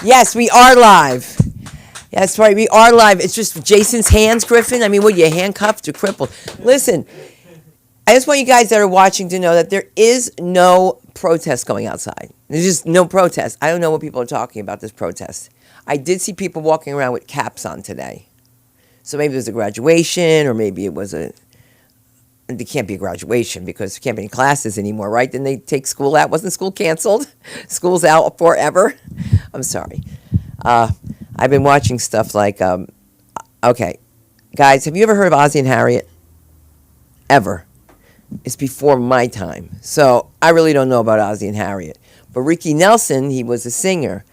Yes, we are live. That's right, we are live. It's just Jason's hands, Griffin. I mean, what, you handcuffed or crippled? Listen, I just want you guys that are watching to know that there is no protest going outside. There's just no protest. I don't know what people are talking about this protest. I did see people walking around with caps on today. So maybe it was a graduation, or maybe it was a. It can't be a graduation because there can't be any classes anymore, right? Then they take school out. Wasn't school canceled? School's out forever. I'm sorry. I've been watching stuff like, okay, guys, have you ever heard of Ozzie and Harriet? Ever? It's before my time. So I really don't know about Ozzie and Harriet. But Ricky Nelson, he was a singer.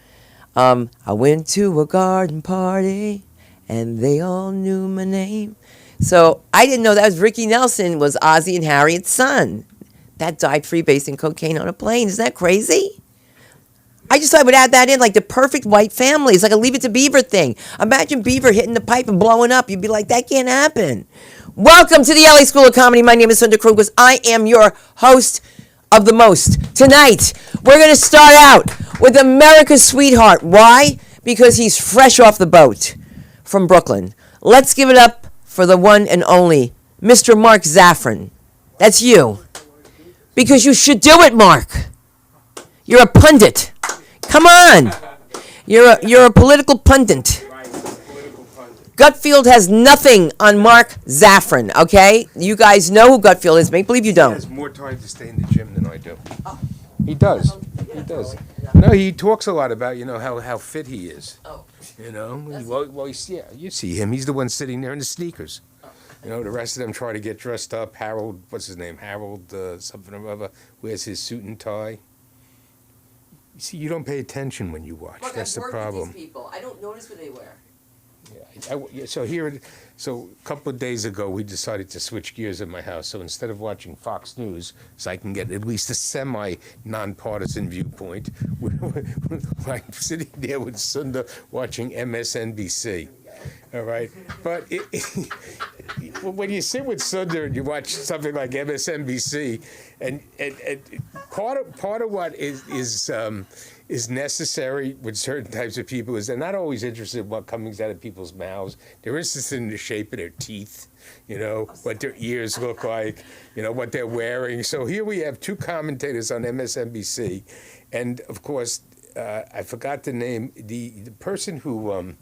I went to a garden party and they all knew my name. So I didn't know that was Ricky Nelson was Ozzie and Harriet's son. That died freebasing cocaine on a plane. Isn't that crazy? I just thought I would add that in, like the perfect white family. It's like a Leave It to Beaver thing. Imagine Beaver hitting the pipe and blowing up. You'd be like, that can't happen. Welcome to the LA School of Comedy. My name is Sundar Krugwas. I am your host of the most. Tonight, we're going to start out with America's sweetheart. Why? Because he's fresh off the boat from Brooklyn. Let's give it up for the one and only Mr. Mark Zaffron. That's you. Because you should do it, Mark. You're a pundit. Come on. You're a political pundit. Gutfield has nothing on Mark Zaffron, okay? You guys know who Gutfield is. Make believe you don't. He has more time to stay in the gym than I do. He does. He does. No, he talks a lot about, how fit he is. Yeah, you see him. He's the one sitting there in the sneakers. The rest of them try to get dressed up. Harold, what's his name? Harold something or other, wears his suit and tie. You see, you don't pay attention when you watch. Look, that's the problem. With these people. I don't notice what they wear. So a couple of days ago, we decided to switch gears at my house. So instead of watching Fox News, so I can get at least a semi-nonpartisan viewpoint, I'm sitting there with Sundar watching MSNBC. All right, but when you sit with Sundar and you watch something like MSNBC, and part of what is necessary with certain types of people is they're not always interested in what comes out of people's mouths. They're interested in the shape of their teeth, what their ears look like, what they're wearing. So here we have two commentators on MSNBC, and of course, I forgot the name. The person who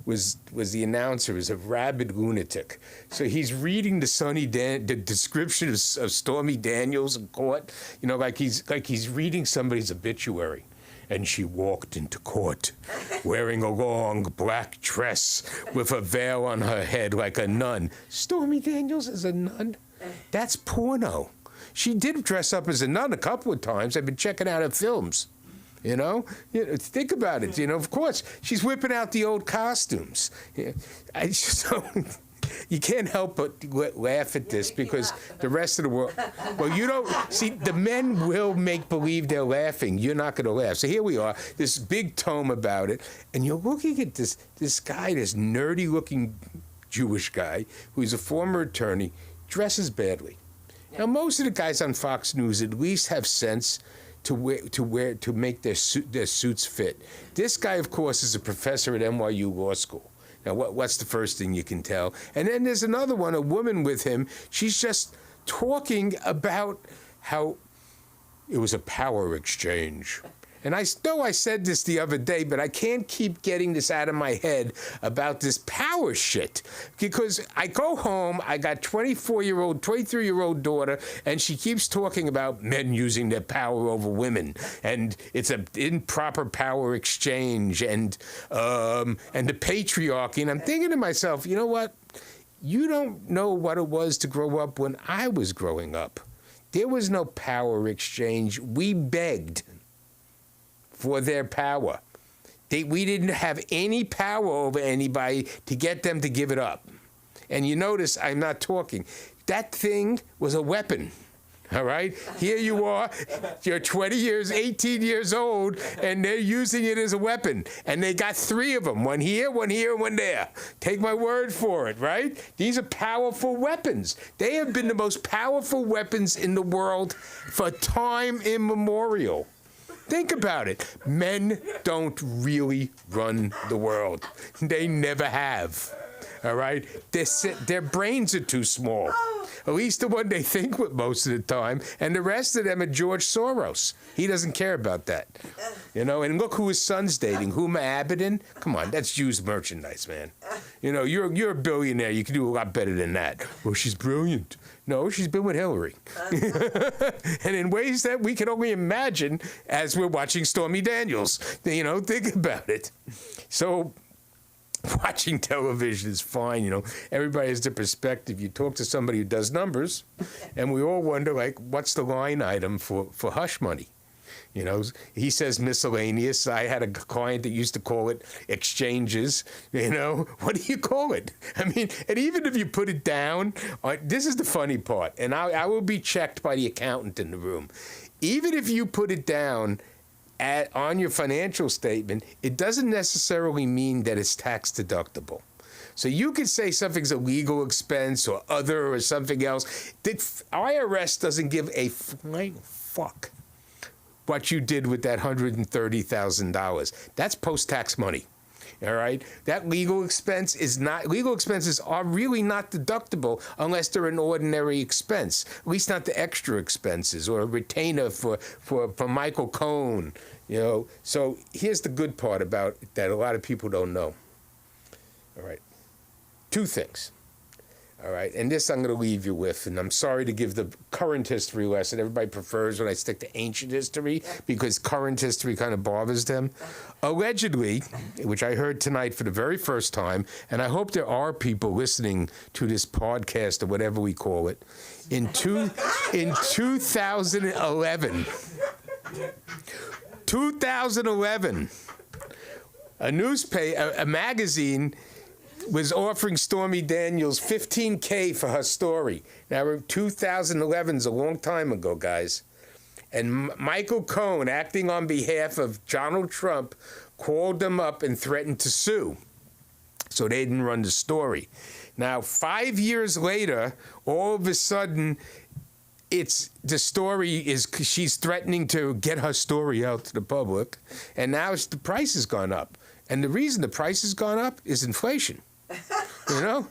was the announcer is a rabid lunatic. So he's reading the description of Stormy Daniels in court, like he's reading somebody's obituary. And she walked into court wearing a long black dress with a veil on her head like a nun. Stormy Daniels is a nun? That's porno. She did dress up as a nun a couple of times. I've been checking out her films. Think about it. Of course, she's whipping out the old costumes. You can't help but laugh at this because the rest of the world. Well, you don't see. The men will make believe they're laughing. You're not going to laugh. So here we are, this big tome about it, and you're looking at this guy, this nerdy-looking Jewish guy who's a former attorney, dresses badly. Now, most of the guys on Fox News at least have sense to make their suits fit. This guy, of course, is a professor at NYU Law School. Now, what's the first thing you can tell? And then there's another one, a woman with him. She's just talking about how it was a power exchange. And I know I said this the other day, but I can't keep getting this out of my head about this power shit. Because I go home, I got 23-year-old daughter, and she keeps talking about men using their power over women. And it's an improper power exchange and the patriarchy. And I'm thinking to myself, you know what? You don't know what it was to grow up when I was growing up. There was no power exchange. We begged for their power. We didn't have any power over anybody to get them to give it up. And you notice I'm not talking. That thing was a weapon. All right? Here you are, you're 18 years old, and they're using it as a weapon. And they got 3 of them, one here, one there. Take my word for it, right? These are powerful weapons. They have been the most powerful weapons in the world for time immemorial. Think about it. Men don't really run the world. They never have. All right? Their brains are too small. At least the one they think with most of the time. And the rest of them are George Soros. He doesn't care about that. You know, and look who his son's dating. Huma Abedin. Come on, that's used merchandise, man. You know, you're a billionaire. You can do a lot better than that. Well, she's brilliant. No, she's been with Hillary. And in ways that we can only imagine as we're watching Stormy Daniels. You know, think about it. So watching television is fine, you know. Everybody has their perspective. You talk to somebody who does numbers, and we all wonder, like, what's the line item for hush money? You know, he says miscellaneous. I had a client that used to call it exchanges. You know, what do you call it? I mean, and even if you put it down, this is the funny part, and I will be checked by the accountant in the room. Even if you put it down on your financial statement, it doesn't necessarily mean that it's tax deductible. So you could say something's a legal expense or other or something else. The IRS doesn't give a flying fuck what you did with that $130,000. That's post-tax money. All right? That legal expense is not, legal expenses are really not deductible unless they're an ordinary expense, at least not the extra expenses or a retainer for Michael Cohen, you know. So here's the good part about it that a lot of people don't know. All right? Two things. All right, and this I'm going to leave you with, and I'm sorry to give the current history lesson. Everybody prefers when I stick to ancient history because current history kind of bothers them. Allegedly, which I heard tonight for the very first time, and I hope there are people listening to this podcast or whatever we call it, in 2011, a magazine was offering Stormy Daniels $15K for her story. Now, 2011 is a long time ago, guys. And Michael Cohen, acting on behalf of Donald Trump, called them up and threatened to sue. So they didn't run the story. Now, 5 years later, all of a sudden, the story is she's threatening to get her story out to the public, and now the price has gone up. And the reason the price has gone up is inflation. You know, now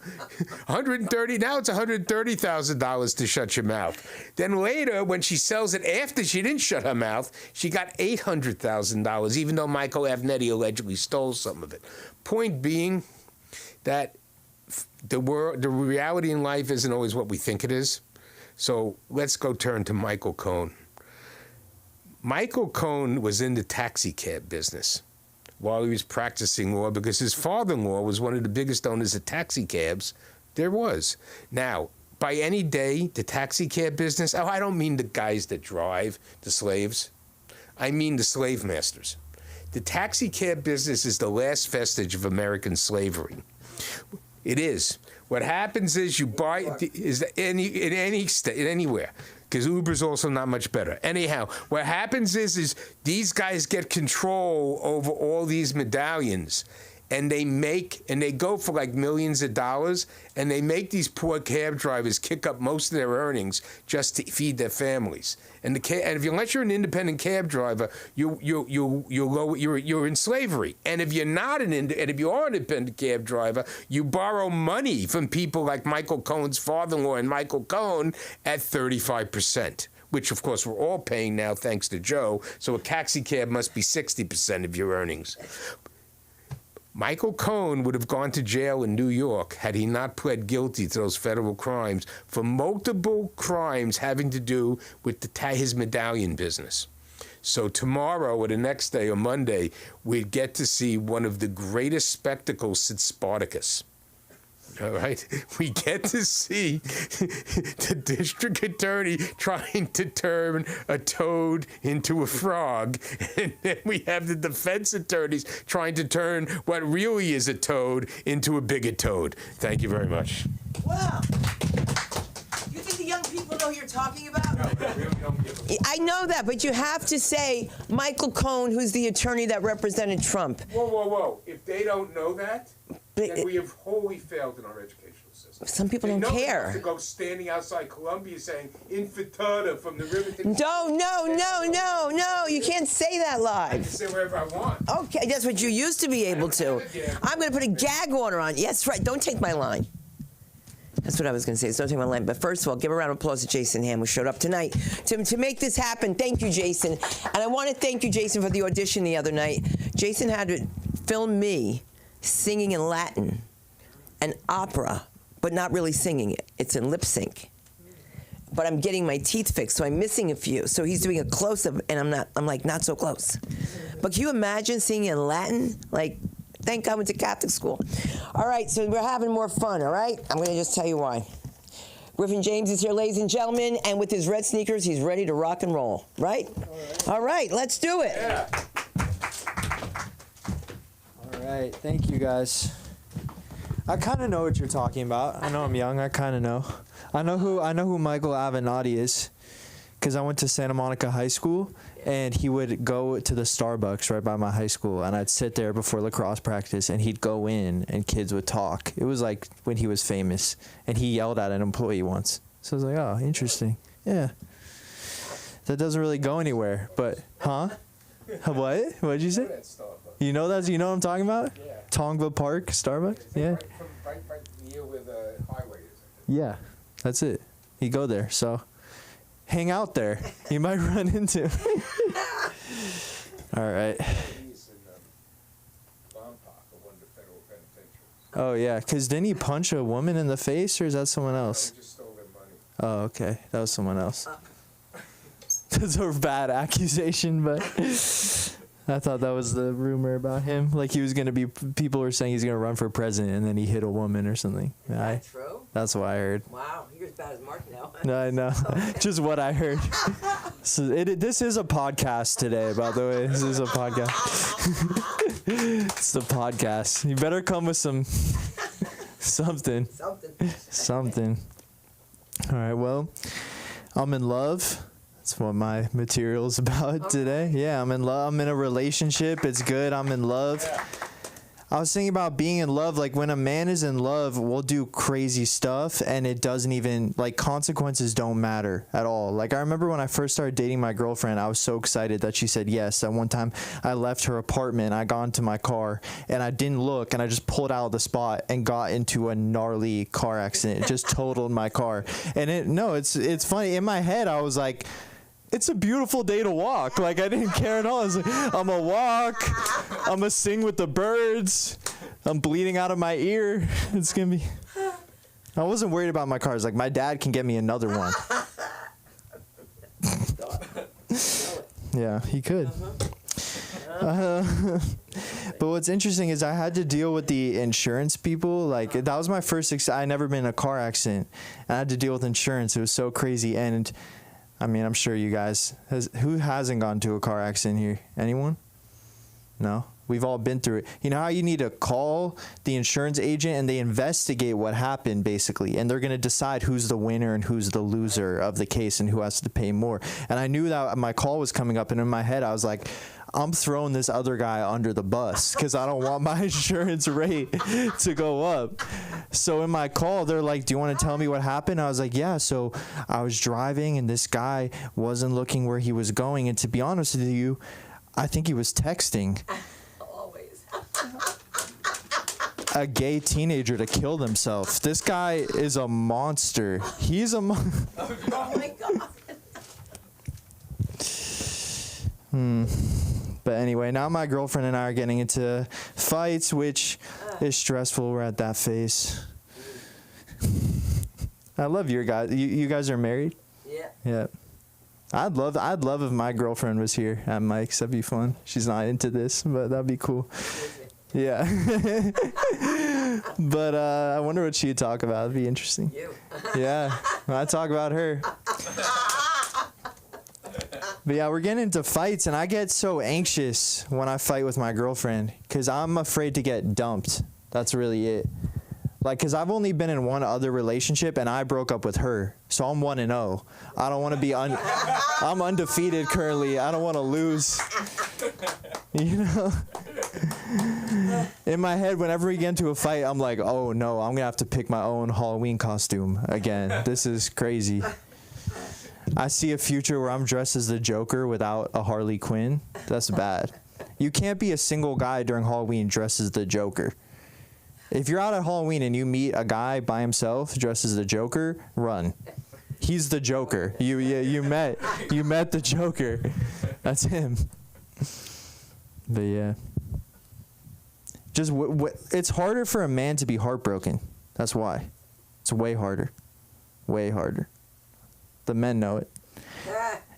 it's $130,000 to shut your mouth. Then later, when she sells it after she didn't shut her mouth, she got $800,000, even though Michael Avenatti allegedly stole some of it. Point being that the reality in life isn't always what we think it is. So let's go turn to Michael Cohen. Michael Cohen was in the taxi cab business while he was practicing law because his father-in-law was one of the biggest owners of taxi cabs there was. Now, by any day, the taxi cab business, I don't mean the guys that drive, the slaves. I mean the slave masters. The taxi cab business is the last vestige of American slavery. It is. What happens is you buy anywhere. Because Uber's also not much better. Anyhow, what happens is these guys get control over all these medallions, and they go for like millions of dollars, and they make these poor cab drivers kick up most of their earnings just to feed their families. And unless you're an independent cab driver, you're in slavery. And if you're not if you are an independent cab driver, you borrow money from people like Michael Cohen's father-in-law and Michael Cohen at 35%. Which, of course, we're all paying now thanks to Joe. So a taxi cab must be 60% of your earnings. Michael Cohen would have gone to jail in New York had he not pled guilty to those federal crimes for multiple crimes having to do with his medallion business. So tomorrow or the next day or Monday, we'd get to see one of the greatest spectacles since Spartacus. All right, we get to see the district attorney trying to turn a toad into a frog, and then we have the defense attorneys trying to turn what really is a toad into a bigger toad. Thank you very much. Wow. You think the young people know who you're talking about? No, they really don't give a... I know that, but you have to say Michael Cohen, who's the attorney that represented Trump. Whoa. If they don't know that... And we have wholly failed in our educational system. Some people They don't know care. enough to go standing outside Columbia saying "Infiltrata" from the river to No, you can't say that I can live. say whatever I want. Okay, that's what you used to be able to. I'm going to put a gag order on. Yes, right. Don't take my line. That's what I was going to say. So don't take my line. But first of all, give a round of applause to Jason Ham, who showed up tonight to make this happen. Thank you, Jason. And I want to thank you, Jason, for the audition the other night. Jason had to film me singing in Latin, an opera, but not really singing it. It's in lip sync. But I'm getting my teeth fixed, so I'm missing a few. So he's doing a close-up, and I'm like, not so close. But can you imagine singing in Latin? Like, thank God I went to Catholic school. All right, so we're having more fun, all right? I'm going to just tell you why. Griffin James is here, ladies and gentlemen, and with his red sneakers, he's ready to rock and roll, right? All right, let's do it. Yeah. All right, thank you guys. I kind of know what you're talking about. I know I'm young. I kind of know. I know who Michael Avenatti is, because I went to Santa Monica High School, and he would go to the Starbucks right by my high school, and I'd sit there before lacrosse practice, and he'd go in, and kids would talk. It was like when he was famous, and he yelled at an employee once. So I was like, oh, interesting. Yeah. That doesn't really go anywhere, but, huh? What? What'd you say? You know what I'm talking about? Yeah. Tongva Park, Starbucks? Yeah. Right near where the highway is. Yeah, that's it. You go there, so hang out there. You might run into him. All right. He's in Lompoc, one of the federal penitentiaries. Oh, yeah, because didn't he punch a woman in the face, or is that someone else? They just stole their money. Oh, okay. That was someone else. That's a bad accusation, but I thought that was the rumor about him. Like he was going to be, people were saying he's going to run for president, and then he hit a woman or something. True? That's what I heard. Wow, you're as bad as Mark now. No, I know. Just what I heard. So this is a podcast today, by the way. This is a podcast. It's the podcast. You better come with something. Something. All right, well, I'm in love. That's what my material's about today. Yeah, I'm in love. I'm in a relationship. It's good. I'm in love. I was thinking about being in love. Like when a man is in love, we'll do crazy stuff, and it doesn't even, like, consequences don't matter at all. Like I remember when I first started dating my girlfriend, I was so excited that she said yes. At one time I left her apartment, I got into my car, and I didn't look, and I just pulled out of the spot and got into a gnarly car accident. It just totaled my car. And it's funny. In my head I was like, it's a beautiful day to walk. Like I didn't care at all. I was like, I'm gonna walk. I'm gonna sing with the birds. I'm bleeding out of my ear. It's gonna be. I wasn't worried about my cars. Like my dad can get me another one. Yeah, he could. But what's interesting is I had to deal with the insurance people. Like that was my first. I never been in a car accident. I had to deal with insurance. It was so crazy. And I mean, I'm sure you guys, who hasn't gone to a car accident here? Anyone? No? We've all been through it. You know how you need to call the insurance agent and they investigate what happened, basically, and they're going to decide who's the winner and who's the loser of the case and who has to pay more. And I knew that my call was coming up, and in my head I was like, I'm throwing this other guy under the bus because I don't want my insurance rate to go up. So in my call, they're like, do you want to tell me what happened? I was like, yeah. So I was driving, and this guy wasn't looking where he was going. And to be honest with you, I think he was texting Always. a gay teenager to kill himself. This guy is a monster. He's a Oh my God. But anyway, now my girlfriend and I are getting into fights, which is stressful. We're at that phase. I love your guys. You guys are married? Yeah. Yeah. I'd love if my girlfriend was here at Mike's. That'd be fun. She's not into this, but that'd be cool. Yeah. But I wonder what she'd talk about. It'd be interesting. You. Yeah. I'd talk about her. But yeah, we're getting into fights, and I get so anxious when I fight with my girlfriend because I'm afraid to get dumped. That's really it. Like, because I've only been in one other relationship, and I broke up with her. So I'm 1-0. I don't want to be I'm undefeated currently. I don't want to lose. You know? In my head, whenever we get into a fight, I'm like, oh no, I'm gonna have to pick my own Halloween costume again. This is crazy. I see a future where I'm dressed as the Joker without a Harley Quinn. That's bad. You can't be a single guy during Halloween dressed as the Joker. If you're out at Halloween and you meet a guy by himself dressed as the Joker, run. He's the Joker. You met the Joker. That's him. But yeah, just it's harder for a man to be heartbroken. That's why. It's way harder. Way harder. The men know it.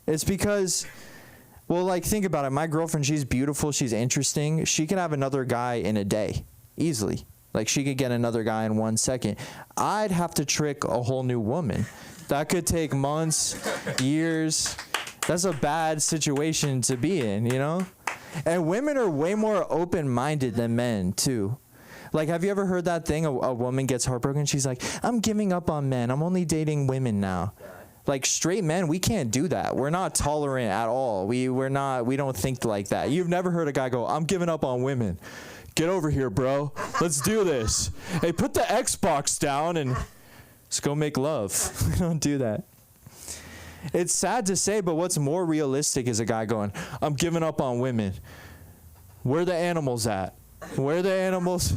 It's because, well, like, think about it. My girlfriend, she's beautiful. She's interesting. She can have another guy in a day, easily. Like, she could get another guy in 1 second. I'd have to trick a whole new woman. That could take months, years. That's a bad situation to be in, you know? And women are way more open-minded than men, too. Like, have you ever heard that thing? A woman gets heartbroken. She's like, I'm giving up on men. I'm only dating women now. Like, straight men, we can't do that. We're not tolerant at all. We don't think like that. You've never heard a guy go, I'm giving up on women. Get over here, bro. Let's do this. Hey, put the Xbox down and let's go make love. We don't do that. It's sad to say, but what's more realistic is a guy going, I'm giving up on women. Where the animals at? Where are the animals?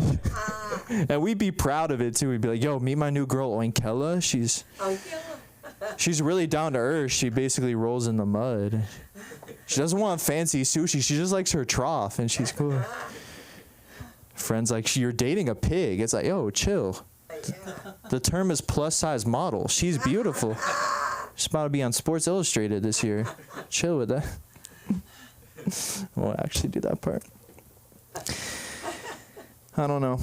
And we'd be proud of it, too. We'd be like, yo, meet my new girl, Oinkella. She's really down to earth. She basically rolls in the mud. She doesn't want fancy sushi. She just likes her trough, and she's cool. Friends like, you're dating a pig. It's like, yo, chill. The term is plus-size model. She's beautiful. She's about to be on Sports Illustrated this year. Chill with that. We'll actually do that part. I don't know.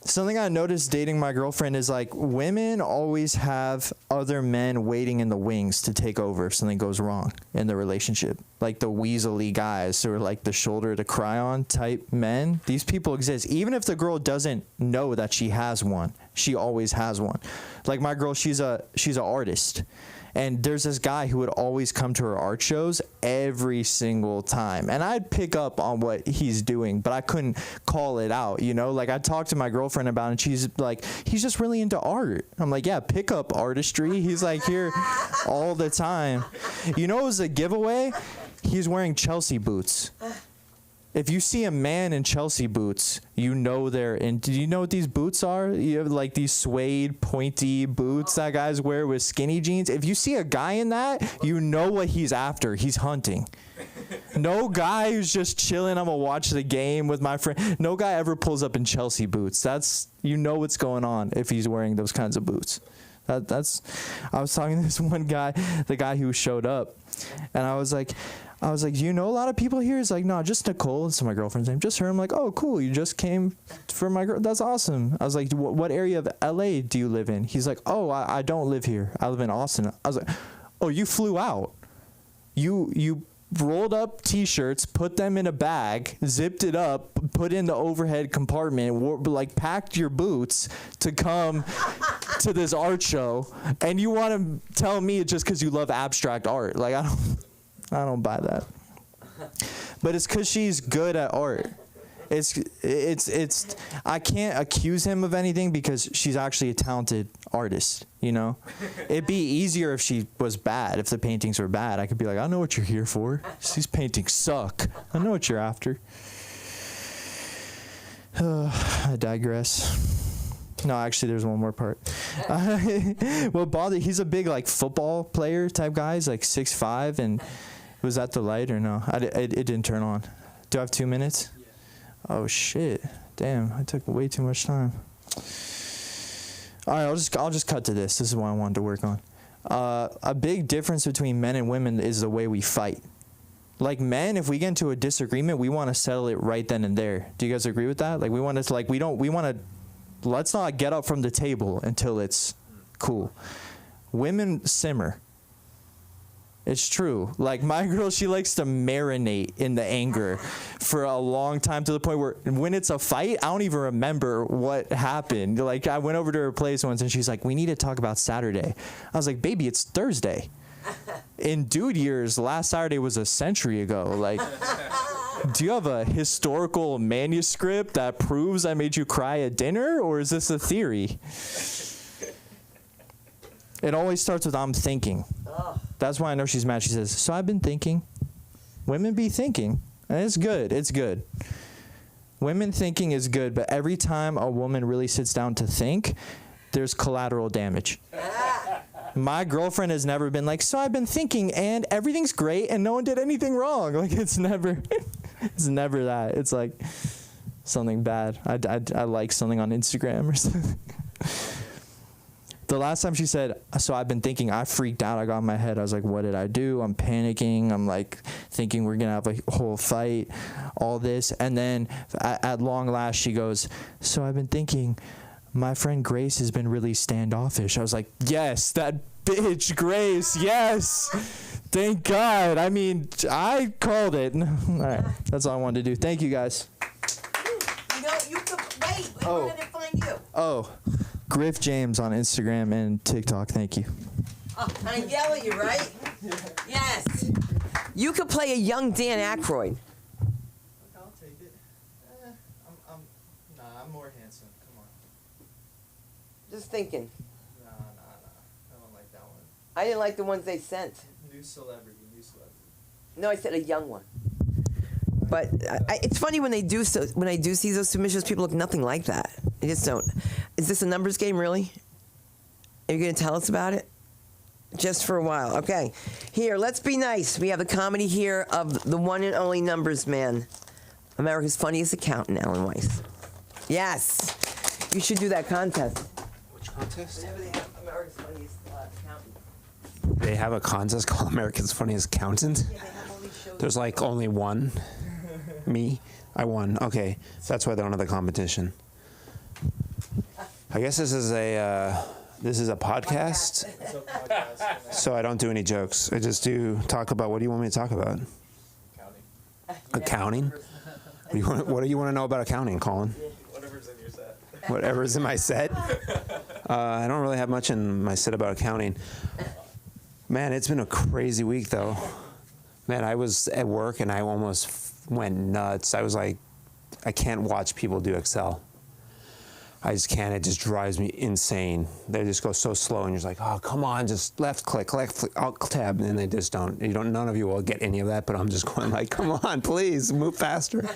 Something I noticed dating my girlfriend is, like, women always have other men waiting in the wings to take over if something goes wrong in the relationship. Like the weaselly guys who are like the shoulder to cry on type men. These people exist. Even if the girl doesn't know that she has one, she always has one. Like my girl, she's an artist. And there's this guy who would always come to her art shows every single time. And I'd pick up on what he's doing, but I couldn't call it out, you know? Like, I'd talk to my girlfriend about it, and she's like, he's just really into art. I'm like, yeah, pick up artistry. He's like here all the time. You know, it was a giveaway? He's wearing Chelsea boots. If you see a man in Chelsea boots, you know they're in. Do you know what these boots are? You have like these suede, pointy boots that guys wear with skinny jeans. If you see a guy in that, you know what he's after. He's hunting. No guy who's just chilling, I'm gonna watch the game with my friend. No guy ever pulls up in Chelsea boots. That's, you know what's going on if he's wearing those kinds of boots. I was talking to this one guy, the guy who showed up, and I was like, do you know a lot of people here? He's like, no, just Nicole. It's my girlfriend's name. Just her. I'm like, oh, cool. You just came for my girl. That's awesome. I was like, what area of LA do you live in? He's like, oh, I don't live here. I live in Austin. I was like, oh, you flew out. You rolled up T-shirts, put them in a bag, zipped it up, put in the overhead compartment, like packed your boots to come to this art show, and you want to tell me it's just because you love abstract art? Like, I don't buy that. But it's because she's good at art. It's I can't accuse him of anything because she's actually a talented artist, you know? It'd be easier if she was bad, if the paintings were bad. I could be like, I know what you're here for. These paintings suck. I know what you're after. I digress. No, actually, there's one more part. Well, he's a big, like, football player type guy. He's like 6'5", and was that the light or no? It didn't turn on. Do I have 2 minutes? Yeah. Oh shit! Damn, I took way too much time. All right, I'll just cut to this. This is what I wanted to work on. A big difference between men and women is the way we fight. Like men, if we get into a disagreement, we want to settle it right then and there. Do you guys agree with that? Like we want to let's not get up from the table until it's cool. Women simmer. It's true. Like my girl, she likes to marinate in the anger for a long time, to the point where when it's a fight, I don't even remember what happened. Like I went over to her place once and she's like, we need to talk about Saturday. I was like, baby, it's Thursday. In dude years, last Saturday was a century ago. Like do you have a historical manuscript that proves I made you cry at dinner, or is this a theory? It always starts with I'm thinking. That's why I know she's mad. She says, so I've been thinking. Women be thinking. And it's good. It's good. Women thinking is good, but every time a woman really sits down to think, there's collateral damage. My girlfriend has never been like, so I've been thinking and everything's great and no one did anything wrong. Like, it's never that. It's like something bad. I like something on Instagram or something. The last time she said, so I've been thinking, I freaked out. I got in my head. I was like, what did I do? I'm panicking. I'm like thinking we're going to have a whole fight, all this. And then at long last, she goes, so I've been thinking, my friend Grace has been really standoffish. I was like, yes, that bitch Grace, yes. Thank God. I mean, I called it. All right, that's all I wanted to do. Thank you, guys. You know, you could wait. Where did it find you? Oh, Griff James on Instagram and TikTok. Thank you. Oh, I yell at you, right? Yes. You could play a young Dan Aykroyd. I'll take it. I'm more handsome. Come on. Just thinking. Nah. I don't like that one. I didn't like the ones they sent. New celebrity. No, I said a young one. But it's funny when I do see those submissions, people look nothing like that. They just don't. Is this a numbers game, really? Are you going to tell us about it? Just for a while. Okay. Here, let's be nice. We have the comedy here of the one and only numbers man, America's funniest accountant, Alan Weiss. Yes. You should do that contest. Which contest? Whenever they have America's funniest accountant. They have a contest called America's Funniest Accountant. Yeah, they have all these shows. There's like only one. Me. I won. Okay, that's why they don't have the competition. I guess this is a podcast. So I don't do any jokes. I just talk about, what do you want me to talk about? Accounting. What do you want to know about accounting, Colin? Whatever's in your set. Whatever's in my set. I don't really have much in my set about accounting. Man, it's been a crazy week though. Man, I was at work and I almost went nuts. I was like, I can't watch people do Excel. I just can't. It just drives me insane. They just go so slow, and you're just like, oh, come on, just left click, alt tab, and they just don't. None of you will get any of that, but I'm just going like, come on, please, move faster.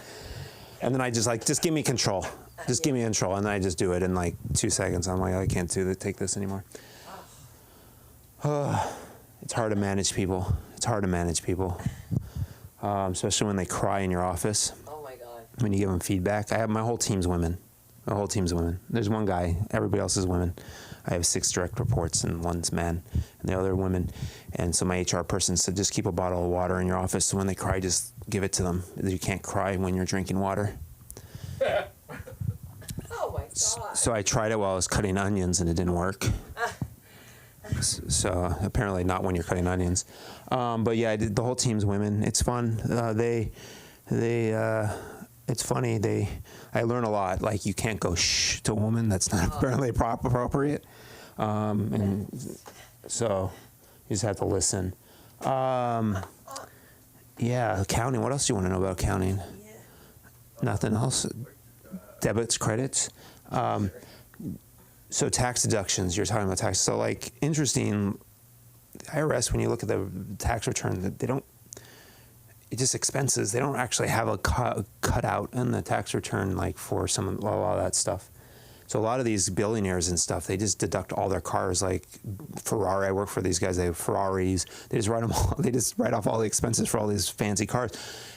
And then I just give me control. Just give me control, and then I just do it in like 2 seconds. I'm like, I can't take this anymore. It's hard to manage people. Especially when they cry in your office. Oh my God. When you give them feedback. I have my whole team's women. There's one guy, everybody else is women. I have 6 direct reports and one's man, and the other women. And so my HR person said, just keep a bottle of water in your office, so when they cry, just give it to them. You can't cry when you're drinking water. Oh my God. So I tried it while I was cutting onions, and it didn't work. So apparently not when you're cutting onions. But yeah, the whole team's women. It's fun. It's funny. I learn a lot. Like, you can't go shh to a woman. That's not apparently appropriate. And so you just have to listen. Yeah, accounting. What else do you want to know about accounting? Yeah. Nothing else? Debits, credits? So tax deductions, you're talking about tax. So like, interesting, the IRS, when you look at the tax return, they don't, it's just expenses. They don't actually have a cutout in the tax return like for a lot of that stuff. So a lot of these billionaires and stuff, they just deduct all their cars, like Ferrari. I work for these guys, they have Ferraris. They just write off all the expenses for all these fancy cars,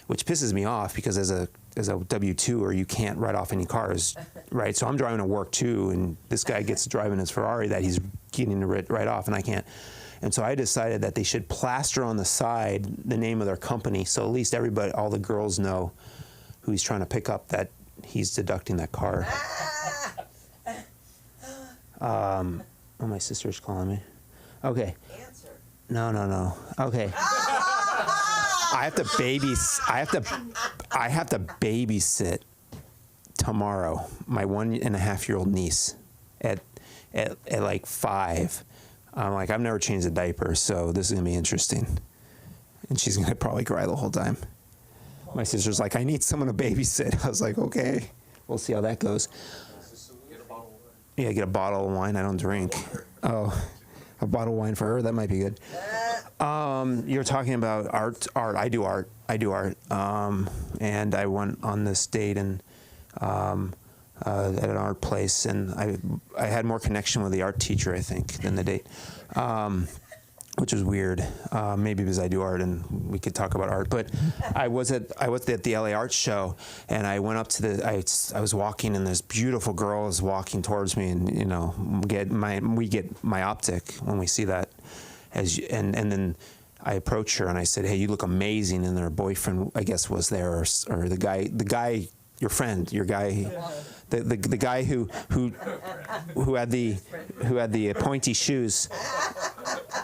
which pisses me off because as a W-2, you can't write off any cars, right? So I'm driving to work too, and this guy gets driving his Ferrari that he's getting to write off, and I can't. And so I decided that they should plaster on the side the name of their company, so at least all the girls know who he's trying to pick up, that he's deducting that car. My sister's calling me. Okay. Answer. No. Okay. I have to babysit tomorrow my 1.5-year-old niece at like 5. I'm like, I've never changed a diaper, so this is gonna be interesting. And she's gonna probably cry the whole time. My sister's like, I need someone to babysit. I was like, okay, we'll see how that goes. Yeah, get a bottle of wine. I don't drink. Oh, a bottle of wine for her. That might be good. You're talking about art. I do art. And I went on this date and at an art place, and I had more connection with the art teacher, I think, than the date, which was weird. Maybe because I do art and we could talk about art. But I was at the LA Art Show, and I went up to I was walking, and this beautiful girl is walking towards me, and we get myopic when we see that, and then I approached her and I said, "Hey, you look amazing." And her boyfriend, I guess, was there, or the guy, your friend, your guy, the guy who had the pointy shoes,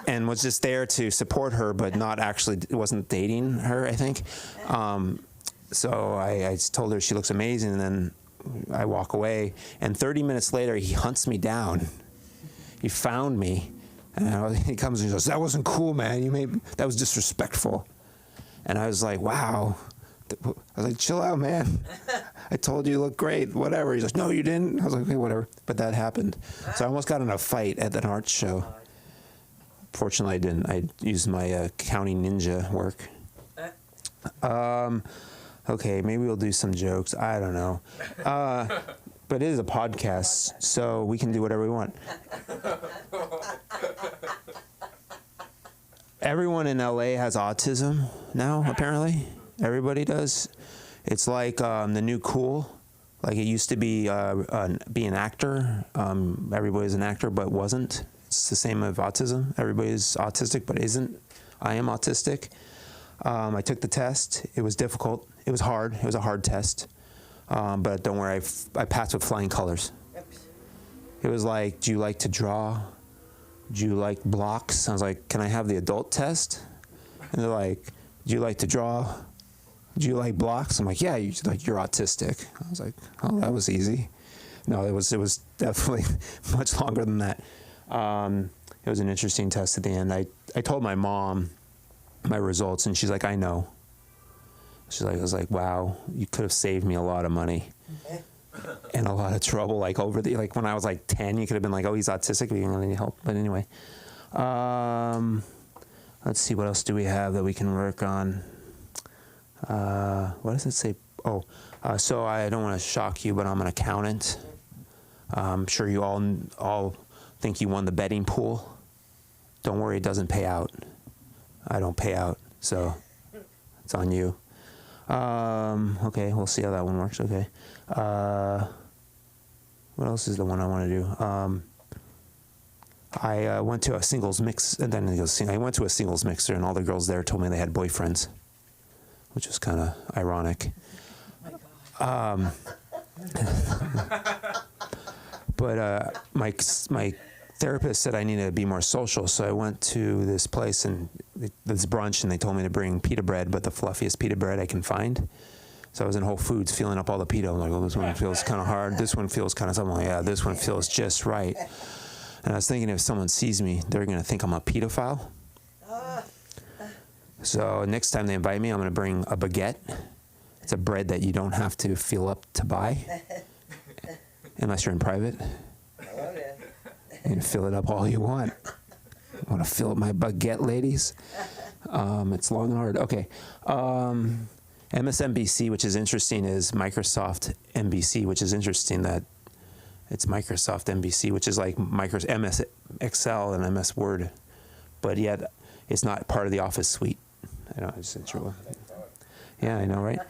and was just there to support her, but not actually wasn't dating her, I think. So I told her she looks amazing, and then I walk away. And 30 minutes later, he hunts me down. He found me. And he comes and he goes, "That wasn't cool, man. That was disrespectful." And I was like, "Wow." I was like, "Chill out, man. I told you you look great, whatever." He's like, "No, you didn't." I was like, "Okay, whatever." But that happened. So I almost got in a fight at an art show. Fortunately, I didn't. I used my counting ninja work. Okay, maybe we'll do some jokes. I don't know. But it is a podcast, so we can do whatever we want. Everyone in LA has autism now, apparently. Everybody does. It's like the new cool. Like it used to be an actor. Everybody's an actor, but wasn't. It's the same with autism. Everybody's autistic, but isn't. I am autistic. I took the test. It was difficult. It was hard. It was a hard test. But don't worry, I passed with flying colors. It was like, "Do you like to draw? Do you like blocks?" I was like, "Can I have the adult test?" And they're like, "Do you like to draw? Do you like blocks?" I'm like, "Yeah, you're autistic." I was like, "Oh, that was easy." No, it was definitely much longer than that. It was an interesting test at the end. I told my mom my results, and she's like, "I know." She's like, I was like, "Wow, you could have saved me a lot of money and a lot of trouble." Like when I was like 10, you could have been like, "Oh, he's autistic, we don't need help." But anyway, let's see, what else do we have that we can work on? What does it say? Oh, so I don't want to shock you, but I'm an accountant. I'm sure you all think you won the betting pool. Don't worry, it doesn't pay out. I don't pay out, so it's on you. Okay, we'll see how that one works. Okay. What else is the one I want to do? I went to a singles mix, and then I went to a singles mixer, and all the girls there told me they had boyfriends, which was kind of ironic. But my therapist said I needed to be more social, so I went to this place and this brunch, and they told me to bring pita bread, but the fluffiest pita bread I can find. So I was in Whole Foods filling up all the pita. I'm like, "Oh, this one feels kind of hard. This one feels kind of something." Like, "Yeah, this one feels just right." And I was thinking, if someone sees me, they're going to think I'm a pedophile. So next time they invite me, I'm going to bring a baguette. It's a bread that you don't have to fill up to buy, unless you're in private. You can fill it up all you want. Want to fill up my baguette, ladies? It's long and hard. Okay. MSNBC, which is interesting, is Microsoft NBC, which is interesting that it's Microsoft NBC, which is like MS Excel and MS Word, but yet it's not part of the Office suite. I know, it's true. Yeah, I know, right?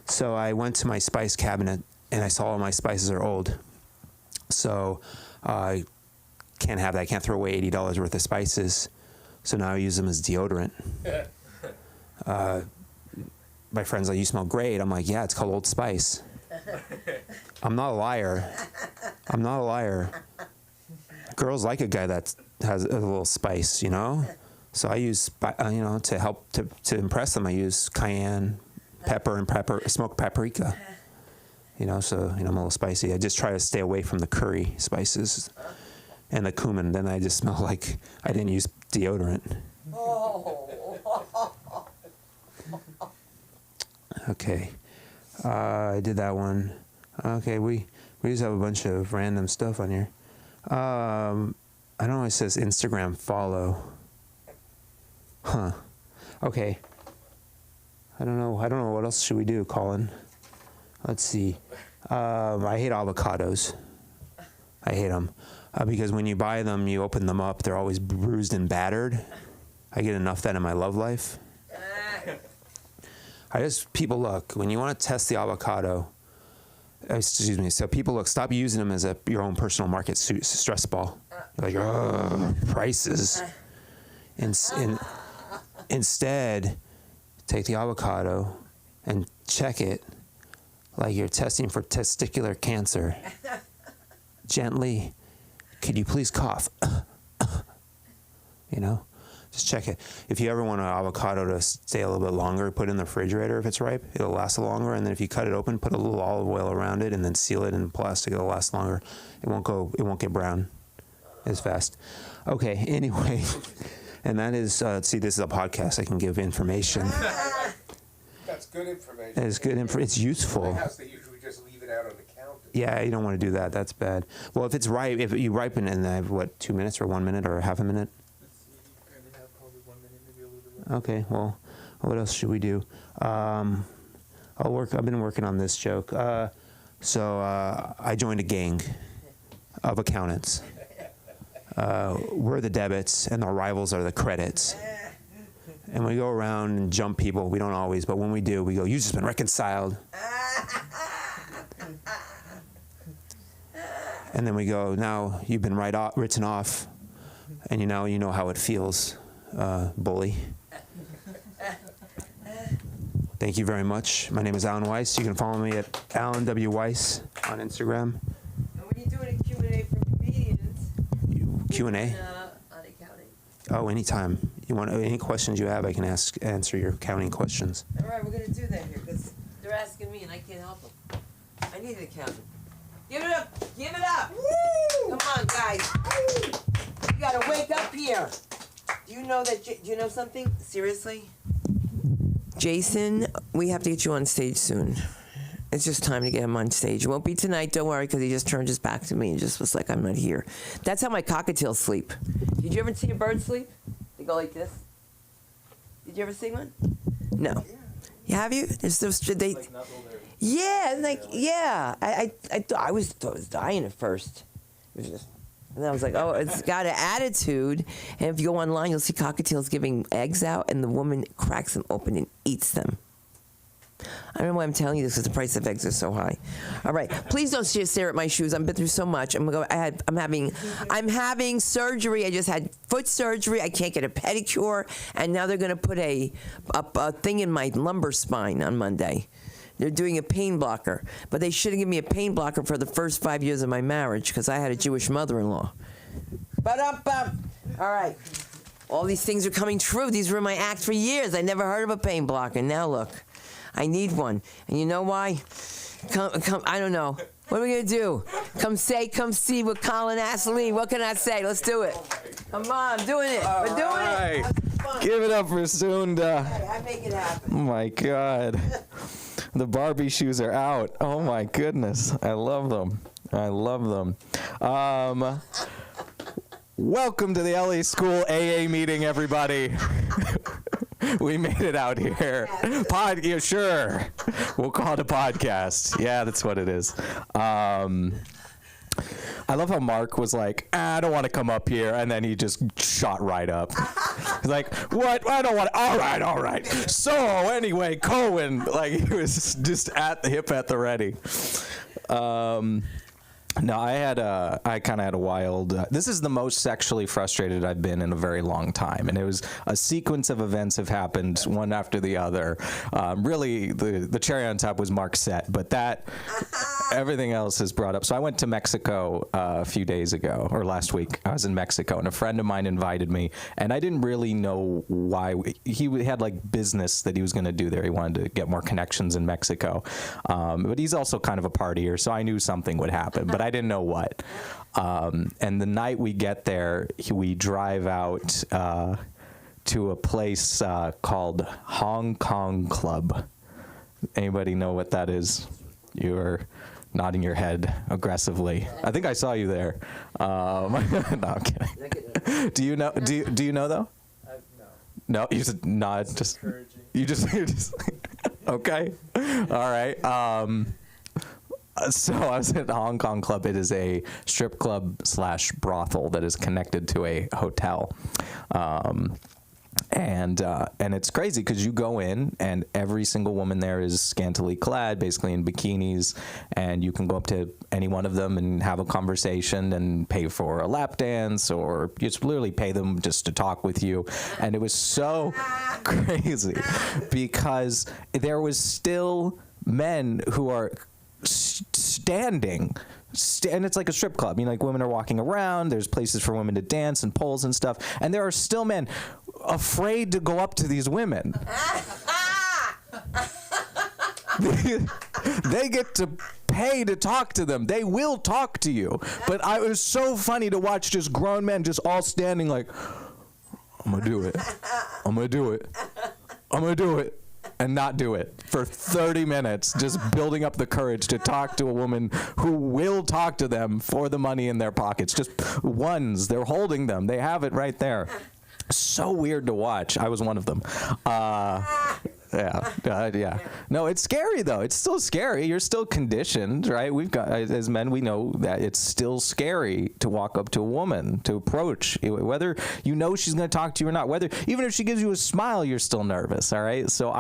So I went to my spice cabinet, and I saw all my spices are old. So I can't have that. I can't throw away $80 worth of spices. So now I use them as deodorant. My friends like, "You smell great." I'm like, "Yeah, it's called Old Spice." I'm not a liar. I'm not a liar. Girls like a guy that has a little spice, you know? So I use, to help to impress them, I use cayenne, pepper, and smoked paprika. So I'm a little spicy. I just try to stay away from the curry spices and the cumin. Then I just smell like I didn't use deodorant. Okay. I did that one. Okay, we just have a bunch of random stuff on here. I don't know. It says Instagram follow. Huh. Okay. I don't know. What else should we do, Colin? Let's see. I hate avocados. I hate them because when you buy them, you open them up. They're always bruised and battered. I get enough of that in my love life. People look, when you want to test the avocado, excuse me, so people look, stop using them as your own personal market stress ball. You're like, oh, prices. Instead, take the avocado and check it like you're testing for testicular cancer. Gently, could you please cough? You know? Just check it. If you ever want an avocado to stay a little bit longer, put it in the refrigerator if it's ripe. It'll last longer. And then if you cut it open, put a little olive oil around it and then seal it in plastic. It'll last longer. It won't get brown as fast. Okay, anyway. And that is, see, this is a podcast. I can give information. That's good information. It's good it's useful. In my house, they usually just leave it out on the counter. Yeah, you don't want to do that. That's bad. Well, if it's ripe, if you ripen and I have, 2 minutes or 1 minute or half a minute? Okay, well, what else should we do? I've been working on this joke. So I joined a gang of accountants. We're the debits and our rivals are the credits. And we go around and jump people. We don't always, but when we do, we go, "You've just been reconciled." And then we go, "Now you've been written off, and you know how it feels, bully." Thank you very much. My name is Alan Weiss. You can follow me at Alan W. Weiss on Instagram. And when you're doing a Q&A for comedians, Q&A? on accounting. Oh, anytime. You want any questions you have, I can answer your accounting questions. All right, we're going to do that here because they're asking me and I can't help them. I need an accountant. Give it up. Give it up. Woo! Come on, guys. Woo! You got to wake up here. Do you know something? Seriously? Jason, we have to get you on stage soon. It's just time to get him on stage. It won't be tonight, don't worry, because he just turned his back to me and just was like, I'm not here. That's how my cockatiels sleep. Did you ever see a bird sleep? They go like this. Did you ever see one? No. Yeah, have you? It's those, they, yeah, like, yeah. I thought I was dying at first. It was just, and I was like, oh, it's got an attitude. And if you go online, you'll see cockatiels giving eggs out, and the woman cracks them open and eats them. I don't know why I'm telling you this because the price of eggs is so high. All right, please don't stare at my shoes. I've been through so much. I'm having surgery. I just had foot surgery. I can't get a pedicure, and now they're going to put a thing in my lumbar spine on Monday. They're doing a pain blocker, but they should have given me a pain blocker for the first 5 years of my marriage because I had a Jewish mother-in-law. All right. All these things are coming true. These were in my act for years. I never heard of a pain blocker. Now look, I need one. And you know why? Come. I don't know. What are we going to do? Come see what Colin asked me. What can I say? Let's do it. Come on, I'm doing it. We're doing it. Give it up for Sunda. I make it happen. Oh my God. The Barbie shoes are out. Oh my goodness. I love them. Welcome to the LA School AA meeting, everybody. We made it out here. Yeah, sure. We'll call it a podcast. Yeah, that's what it is. I love how Mark was like, I don't want to come up here. And then he just shot right up. He's like, what? I don't want to. All right. So anyway, Cohen, like he was just at the ready. No, I kind of had a wild, this is the most sexually frustrated I've been in a very long time. And it was a sequence of events have happened one after the other. Really, the cherry on top was Mark's set, but everything else is brought up. So I went to Mexico a few days ago, or last week. I was in Mexico, and a friend of mine invited me, and I didn't really know why. He had like business that he was going to do there. He wanted to get more connections in Mexico. But he's also kind of a partier, so I knew something would happen. But I didn't know what. And the night we get there, we drive out to a place called Hong Kong Club. Anybody know what that is? You're nodding your head aggressively. I think I saw you there. No, I'm kidding. Do you know? Do you know though? No, you just nod. Just you just okay. All right. So I was at the Hong Kong Club. It is a strip club / brothel that is connected to a hotel. And it's crazy because you go in and every single woman there is scantily clad, basically in bikinis, and you can go up to any one of them and have a conversation and pay for a lap dance, or you just literally pay them just to talk with you. And it was so crazy because there was still men who are standing. And it's like a strip club. Like women are walking around. There's places for women to dance and poles and stuff. And there are still men afraid to go up to these women. They get to pay to talk to them. They will talk to you. But it was so funny to watch just grown men just all standing like, I'm going to do it. I'm going to do it. I'm going to do it. And not do it for 30 minutes, just building up the courage to talk to a woman who will talk to them for the money in their pockets. Just ones, they're holding them. They have it right there. So weird to watch. I was one of them. Yeah. No, it's scary though. It's still scary. You're still conditioned, right? We've got, as men, we know that it's still scary to walk up to a woman, to approach, whether you know she's going to talk to you or not. Whether even if she gives you a smile, you're still nervous. All right. So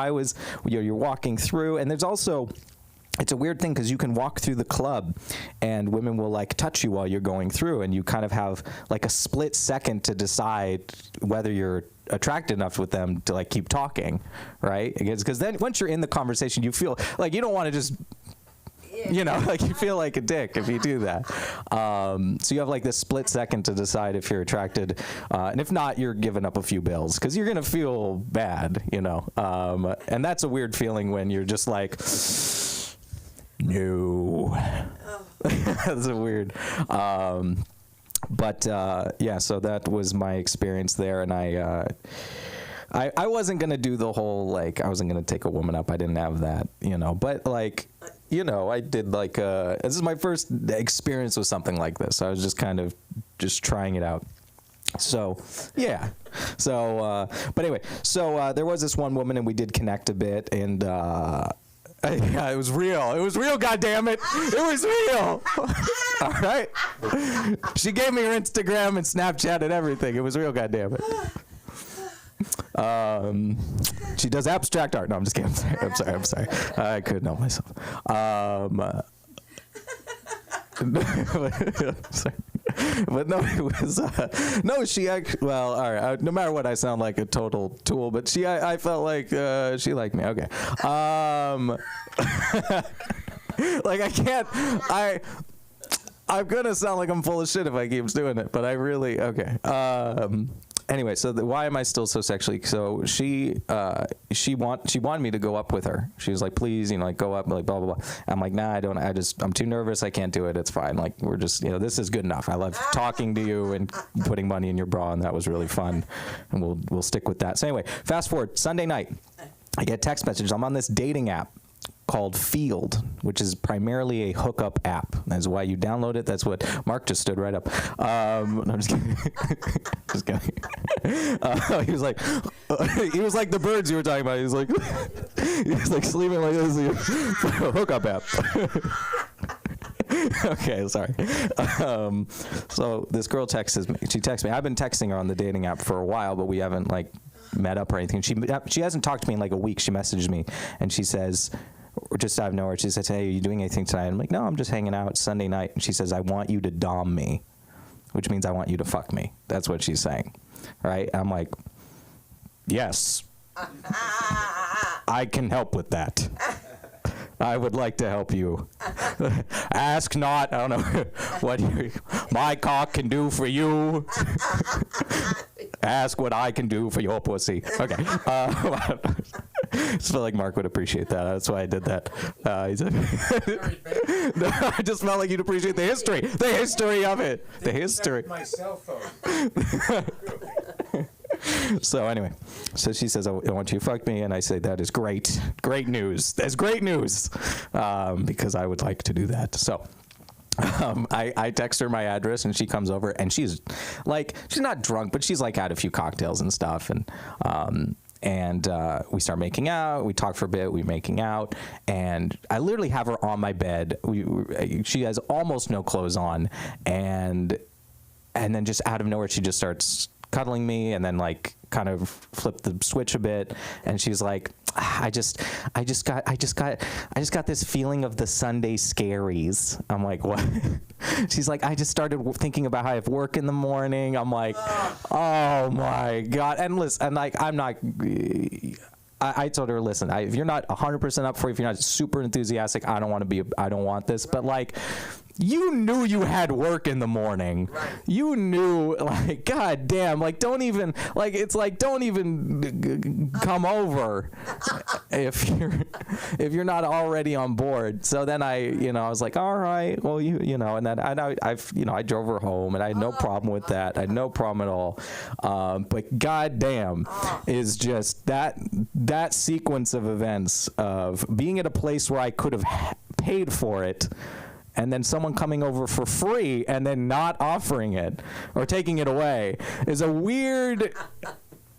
you're walking through, and there's also. It's a weird thing because you can walk through the club and women will like touch you while you're going through, and you kind of have like a split second to decide whether you're attracted enough with them to like keep talking, right? Because then once you're in the conversation, you feel like you don't want to just, like you feel like a dick if you do that. So you have like this split second to decide if you're attracted, and if not, you're giving up a few bills because you're gonna feel bad, and that's a weird feeling when you're just like. No. That's a weird. But so that was my experience there, and I wasn't gonna do the whole like I wasn't gonna take a woman up. I didn't have that, But like, I did like this is my first experience with something like this. I was just kind of just trying it out. So, yeah. So, but anyway, so there was this one woman, and we did connect a bit, and. Yeah, it was real. It was real, goddammit. It was real. All right. She gave me her Instagram and Snapchat and everything. It was real, goddammit. She does abstract art. No, I'm just kidding. I'm sorry. I couldn't help myself. Sorry. But no, it was no. She actually. Well, all right. No matter what, I sound like a total tool. But I felt like she liked me. Okay. Like I can't. I'm gonna sound like I'm full of shit if I keep doing it. But I really okay. Anyway, so why am I still so sexually? So she wanted me to go up with her. She was like, please, like go up, like blah blah blah. I'm like, nah, I don't. I'm too nervous. I can't do it. It's fine. Like we're just, this is good enough. I love talking to you and putting money in your bra, and that was really fun. And we'll stick with that. So anyway, fast forward Sunday night, I get text messages. I'm on this dating app called Field, which is primarily a hookup app. That's why you download it. That's what Mark just stood right up. No, I'm just kidding. Just kidding. He was like the birds you were talking about. He was like sleeping like this. Hookup app. Okay, sorry. So this girl texts me. She texts me. I've been texting her on the dating app for a while, but we haven't like met up or anything. She hasn't talked to me in like a week. She messaged me and she says, just out of nowhere, she says, hey, are you doing anything tonight? I'm like, no, I'm just hanging out. It's Sunday night. And she says, I want you to dom me, which means I want you to fuck me. That's what she's saying, right? I'm like, yes, I can help with that. I would like to help you. Ask not, I don't know what my cock can do for you. Ask what I can do for your pussy. Okay. I just felt like Mark would appreciate that. That's why I did that. He said, no, I just felt like you'd appreciate the history of it. The history. My cell phone. So anyway, so she says, I want you to fuck me. And I say, that is great. Great news. That's great news. Because I would like to do that. So I text her my address and she comes over and she's not drunk, but she's like had a few cocktails and stuff. And we start making out. We talk for a bit. We're making out, and I literally have her on my bed. She has almost no clothes on, and then just out of nowhere, she just starts cuddling me, and then like kind of flipped the switch a bit, and she's like, I just got this feeling of the Sunday scaries. I'm like, what? She's like, I just started thinking about how I have work in the morning. I'm like, oh my God. And listen, and like, I'm not, I told her, listen, if you're not 100% up for it, if you're not super enthusiastic, I don't want this. But like, you knew you had work in the morning. Right. You knew, like, God damn, like, don't even come over if you're not already on board. So then I was like, all right, well, and then I drove her home, and I had no problem with that. I had no problem at all. But God damn, is just that sequence of events of being at a place where I could have paid for it, and then someone coming over for free and then not offering it or taking it away is a weird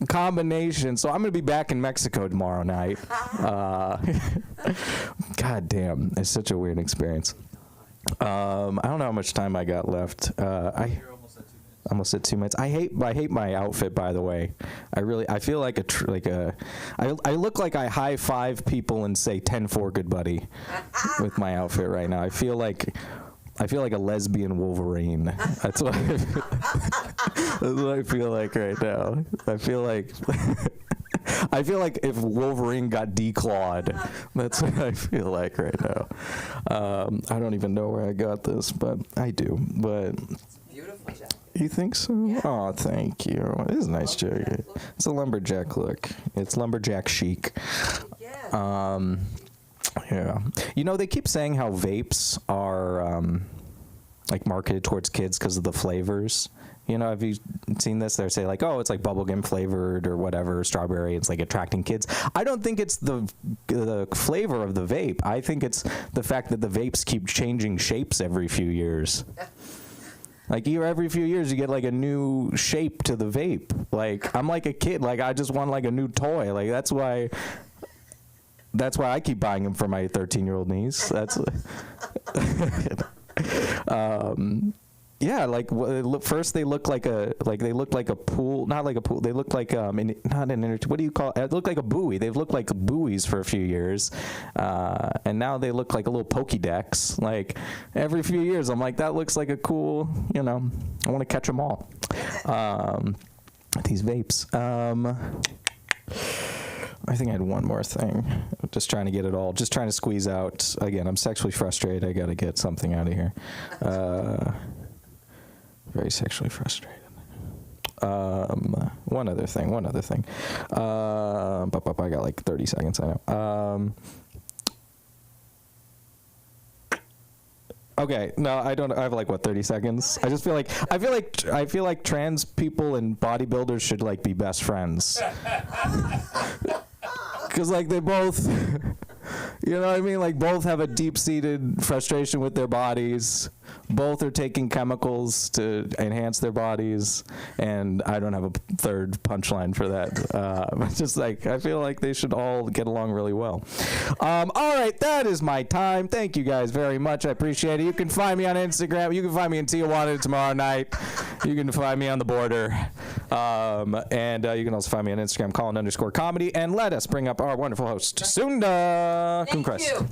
combination. So I'm going to be back in Mexico tomorrow night. God damn, it's such a weird experience. I don't know how much time I got left. Almost at 2 minutes. I hate my outfit, by the way. I feel like I look like I high five people and say 10-4 good buddy with my outfit right now. I feel like a lesbian Wolverine. That's what I feel like right now. I feel like if Wolverine got declawed, that's what I feel like right now. I don't even know where I got this, but I do. But Beautiful, Jack. you think so? Yeah. Oh, thank you. It is a nice jacket. It's a lumberjack look. It's lumberjack chic. Yeah. Yeah. They keep saying how vapes are like marketed towards kids because of the flavors. Have you seen this? They say like, oh, it's like bubblegum flavored or whatever, strawberry. It's like attracting kids. I don't think it's the flavor of the vape. I think it's the fact that the vapes keep changing shapes every few years. Like every few years you get like a new shape to the vape. Like I'm like a kid. Like I just want like a new toy. Like that's why I keep buying them for my 13-year-old niece. That's yeah, like first they look like a pool, not like a pool. They look like not an what do you call it? It looked like a buoy. They've looked like buoys for a few years, and now they look like a little Pokédex. Like every few years, I'm like, that looks like a cool. I want to catch them all. These vapes. I think I had one more thing. Just trying to get it all. Just trying to squeeze out. Again, I'm sexually frustrated. I got to get something out of here. Very sexually frustrated. One other thing. I got like 30 seconds. I know. Okay, no, I don't. I have like 30 seconds. I just feel like trans people and bodybuilders should like be best friends. Because like they both, you know what I mean? Like both have a deep-seated frustration with their bodies. Both are taking chemicals to enhance their bodies, and I don't have a third punchline for that. Just like I feel like they should all get along really well. All right, that is my time. Thank you guys very much. I appreciate it. You can find me on Instagram. You can find me in Tijuana tomorrow night. You can find me on the border, and you can also find me on Instagram, Colin_comedy, and let us bring up our wonderful host, Sunda Thank you.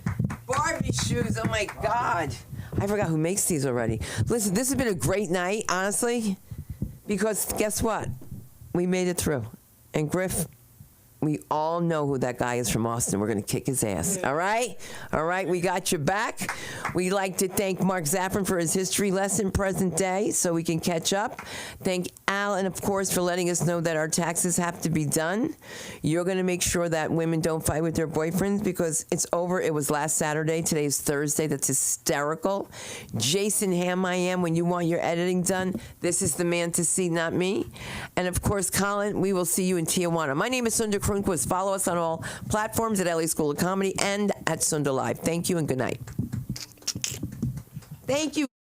Barbie shoes. Oh my God. I forgot who makes these already. Listen, this has been a great night, honestly, because guess what? We made it through. And Griff, We all know who that guy is from Austin. We're going to kick his ass. All right? All right, we got your back. We'd like to thank Mark Zaffron for his history lesson, present day, so we can catch up. Thank Alan, of course, for letting us know that our taxes have to be done. You're going to make sure that women don't fight with their boyfriends because it's over. It was last Saturday. Today's Thursday. That's hysterical. Jason Ham, I am. When you want your editing done, this is the man to see, not me. And of course, Colin, we will see you in Tijuana. My name is Sundar Kronquist. Follow us on all platforms at LA School of Comedy and at Sundar Live. Thank you and good night. Thank you.